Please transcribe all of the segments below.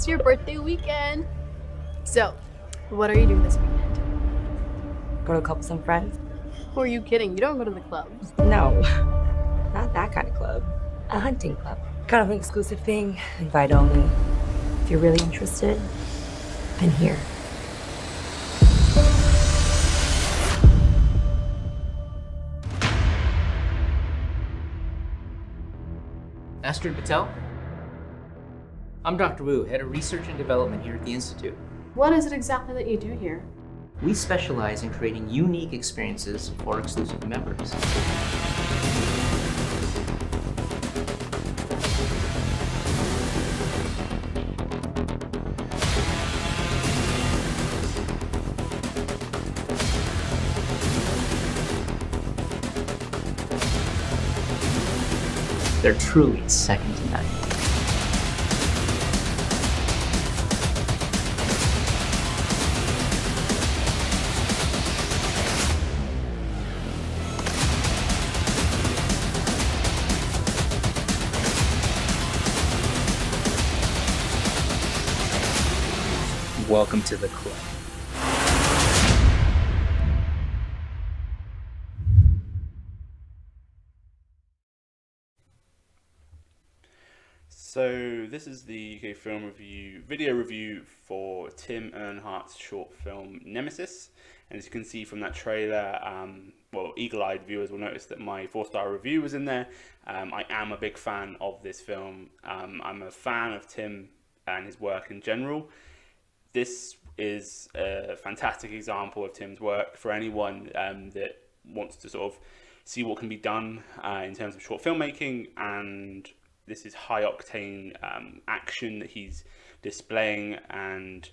It's your birthday weekend. So, what are you doing this weekend? Go to a club with some friends? Who are you kidding? You don't go to the clubs. No, not that kind of club. A hunting club. Kind of an exclusive thing. Invite only. If you're really interested, I'm here. Astrid Patel? I'm Dr. Wu, Head of Research and Development here at the Institute. What is it exactly that you do here? We specialize in creating unique experiences for exclusive members. They're truly second to none. Welcome to the club. So this is the UK video review for Tim Earnhardt's short film Nemesis. And as you can see from that trailer, well, eagle-eyed viewers will notice that my 4-star review was in there. I am a big fan of this film. I'm a fan of Tim and his work in general. This is a fantastic example of Tim's work for anyone that wants to sort of see what can be done in terms of short filmmaking, and this is high octane action that he's displaying, and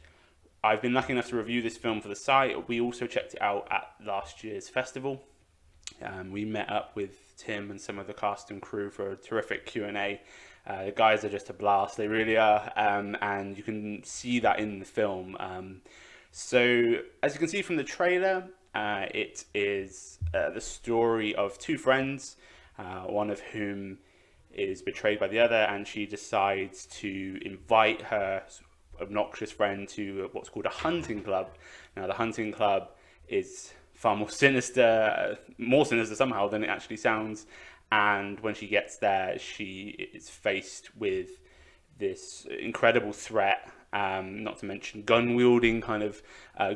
I've been lucky enough to review this film for the site. We also checked it out at last year's festival. We met up with Tim and some of the cast and crew for a terrific Q&A. The guys are just a blast, they really are, and you can see that in the film. So as you can see from the trailer, it is the story of two friends, one of whom is betrayed by the other, and she decides to invite her obnoxious friend to what's called a hunting club. Now the hunting club is far more sinister somehow than it actually sounds, and when she gets there she is faced with this incredible threat, not to mention gun-wielding kind of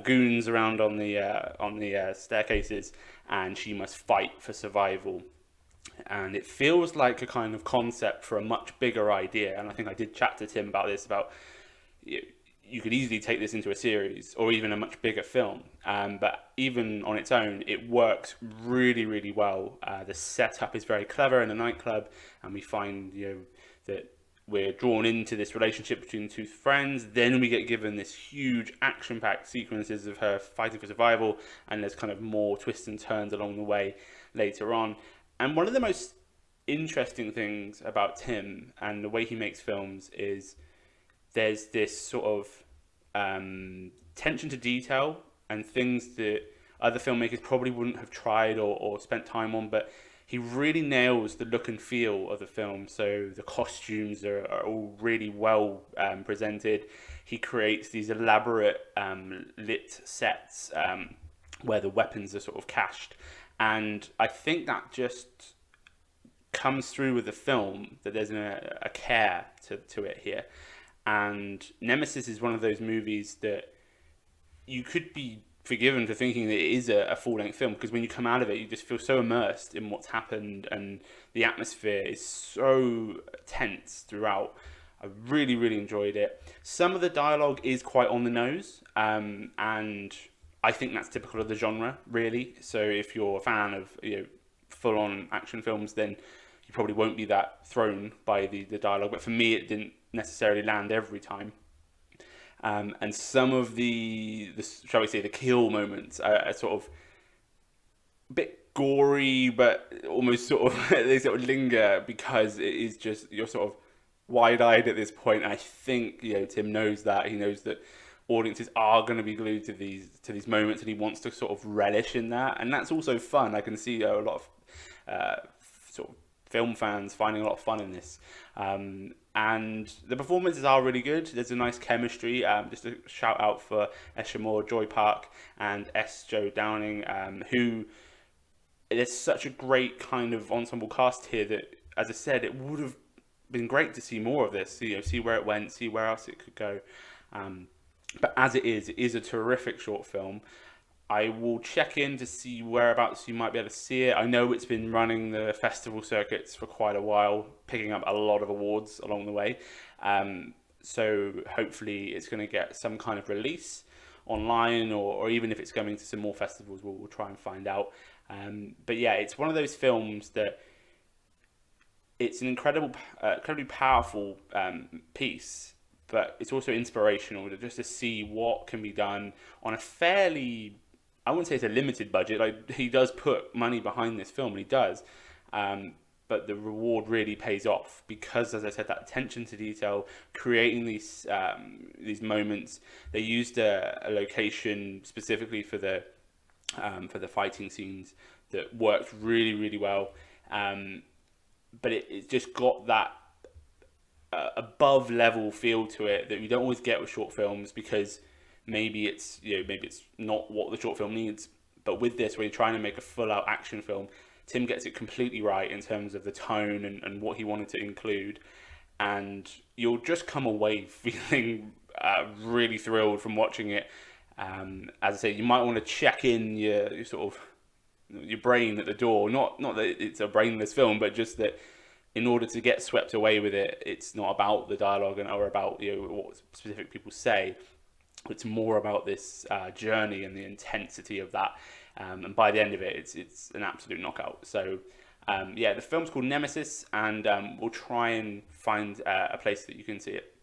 goons around on the staircases, and she must fight for survival. And it feels like a kind of concept for a much bigger idea, and I think I did chat to Tim about this, about you could easily take this into a series or even a much bigger film, but even on its own it works really, really well. The setup is very clever in a nightclub, and we find that we're drawn into this relationship between two friends. Then we get given this huge action-packed sequences of her fighting for survival, and there's kind of more twists and turns along the way later on. And one of the most interesting things about Tim and the way he makes films is there's this sort of attention to detail and things that other filmmakers probably wouldn't have tried or spent time on, but he really nails the look and feel of the film. So the costumes are all really well presented. He creates these elaborate lit sets where the weapons are sort of cached. And I think that just comes through with the film, that there's a care to it here. And Nemesis is one of those movies that you could be forgiven for thinking that it is a full-length film, because when you come out of it you just feel so immersed in what's happened, and the atmosphere is so tense throughout. I really, really enjoyed it. Some of the dialogue is quite on the nose, and I think that's typical of the genre, really. So if you're a fan of full-on action films, then you probably won't be that thrown by the dialogue. But for me, it didn't necessarily land every time. And some of the shall we say, the kill moments are sort of a bit gory, but almost sort of they sort of linger, because it is just, you're sort of wide-eyed at this point. And I think Tim knows that. He knows that audiences are going to be glued to these moments, and he wants to sort of relish in that, and that's also fun. I can see a lot of sort of film fans finding a lot of fun in this, and the performances are really good. There's a nice chemistry. Just a shout out for Esha Moore, Joy Park, and S. Joe Downing, who there's such a great kind of ensemble cast here that, as I said, it would have been great to see more of this. See where it went, see where else it could go. But as it is a terrific short film. I will check in to see whereabouts you might be able to see it. I know it's been running the festival circuits for quite a while, picking up a lot of awards along the way. So hopefully it's going to get some kind of release online, or even if it's going to some more festivals, we'll try and find out. But yeah, it's one of those films that it's an incredibly powerful piece, but it's also inspirational just to see what can be done on a fairly, I wouldn't say it's a limited budget. Like, he does put money behind this film, and he does, but the reward really pays off because, as I said, that attention to detail, creating these moments. They used a location specifically for the fighting scenes that worked really, really well, but it just got that above level feel to it that you don't always get with short films, because maybe it's not what the short film needs. But with this, where you're trying to make a full out action film, Tim gets it completely right in terms of the tone and what he wanted to include, and you'll just come away feeling really thrilled from watching it. As I say, you might want to check in your sort of your brain at the door. Not that it's a brainless film, but just that in order to get swept away with it, it's not about the dialogue or about what specific people say. It's more about this journey and the intensity of that. And by the end of it, it's an absolute knockout. So yeah, the film's called Nemesis, and we'll try and find a place that you can see it.